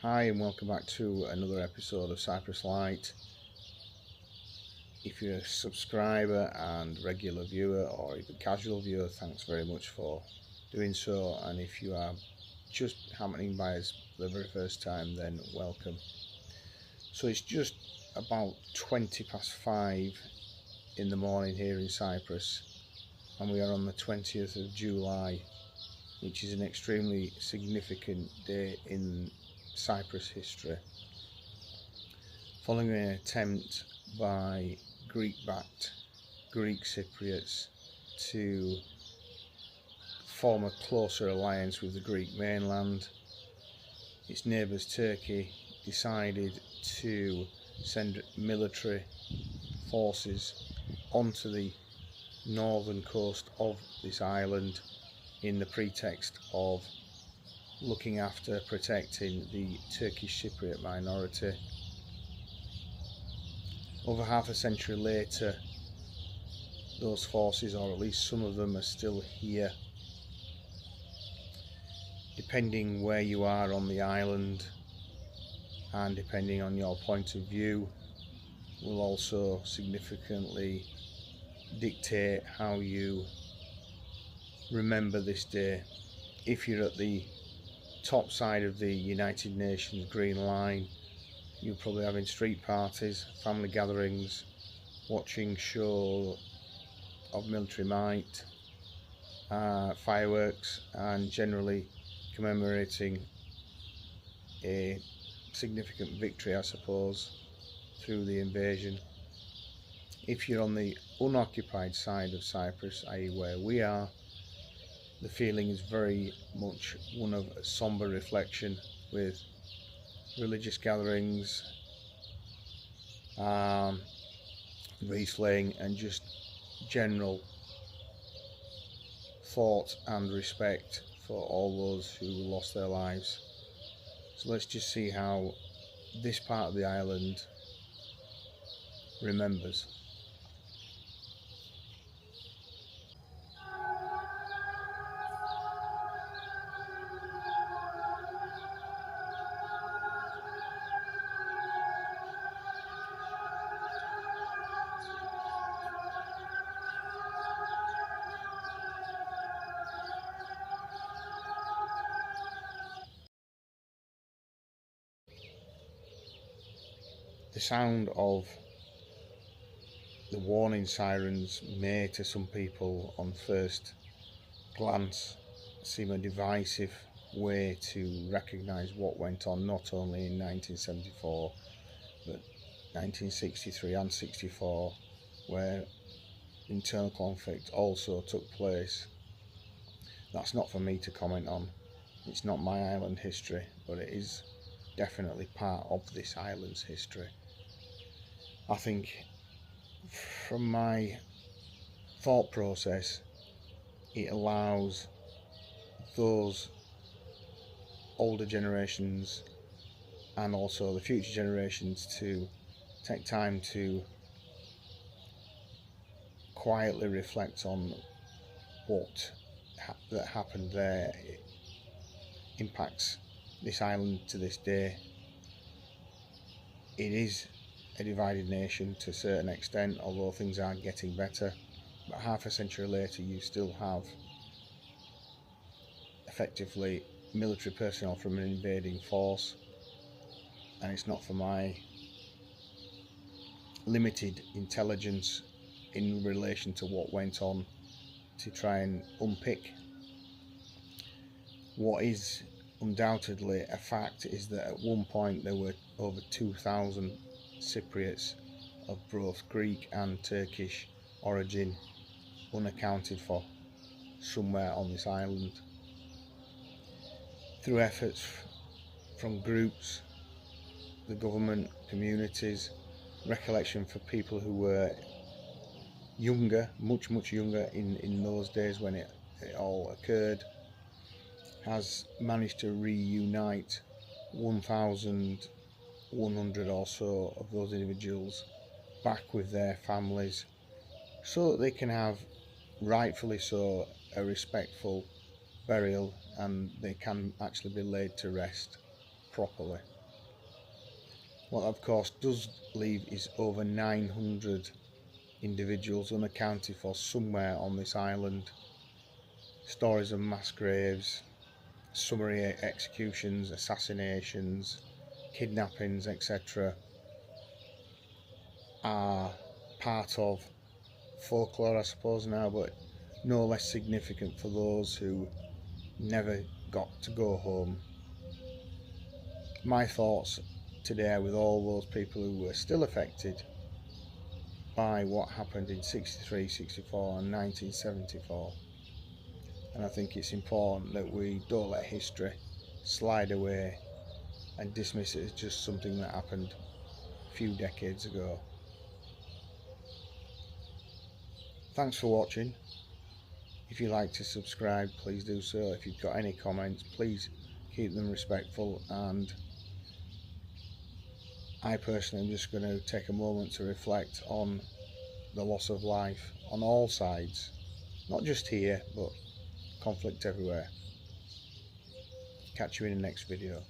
Hi and welcome back to another episode of Cyprus Light. If you're a subscriber and regular viewer or even casual viewer, thanks very much for doing so, and if you are just happening by us for the very first time, then welcome. So it's just about 5:20 in the morning here in Cyprus, and we are on the 20th of July, which is an extremely significant day in Cyprus history, following an attempt by Greek-backed Greek Cypriots to form a closer alliance with the Greek mainland. Its neighbours Turkey decided to send military forces onto the northern coast of this island in the pretext of looking after protecting the Turkish Cypriot minority. Over half a century later, those forces, or at least some of them, are still here. Depending where you are on the island and depending on your point of view, will also significantly dictate how you remember this day. If you're at the top side of the United Nations Green Line, you're probably having street parties, family gatherings, watching show of military might, fireworks, and generally commemorating a significant victory, I suppose, through the invasion. If you're on the unoccupied side of Cyprus, i.e. where we are, the feeling is very much one of sombre reflection, with religious gatherings, wreath laying, and just general thought and respect for all those who lost their lives. So let's just see how this part of the island remembers. The sound of the warning sirens may, to some people on first glance, seem a divisive way to recognise what went on not only in 1974 but 1963 and 64, where internal conflict also took place. That's not for me to comment on. It's not my island history, but it is definitely part of this island's history. I think from my thought process, it allows those older generations and also the future generations to take time to quietly reflect on what that happened there. It impacts this island to this day. It is a divided nation to a certain extent, although things are getting better, but half a century later you still have effectively military personnel from an invading force, and it's not for my limited intelligence in relation to what went on to try and unpick. What is undoubtedly a fact is that at one point there were over 2,000 Cypriots of both Greek and Turkish origin unaccounted for somewhere on this island. Through efforts from groups, the government, communities, recollection for people who were younger, much younger in those days when it all occurred, has managed to reunite 1,100 or so of those individuals back with their families, so that they can have, rightfully so, a respectful burial, and they can actually be laid to rest properly. What of course does leave is over 900 individuals unaccounted for somewhere on this island. Stories of mass graves, summary executions, assassinations, kidnappings, etc. are part of folklore, I suppose, now, but no less significant for those who never got to go home. My thoughts today are with all those people who were still affected by what happened in 63, 64 and 1974. And I think it's important that we don't let history slide away and dismiss it as just something that happened a few decades ago. Thanks for watching. If you'd like to subscribe, please do so. If you've got any comments, please keep them respectful, and I personally am just going to take a moment to reflect on the loss of life on all sides, not just here, but conflict everywhere. Catch you in the next video.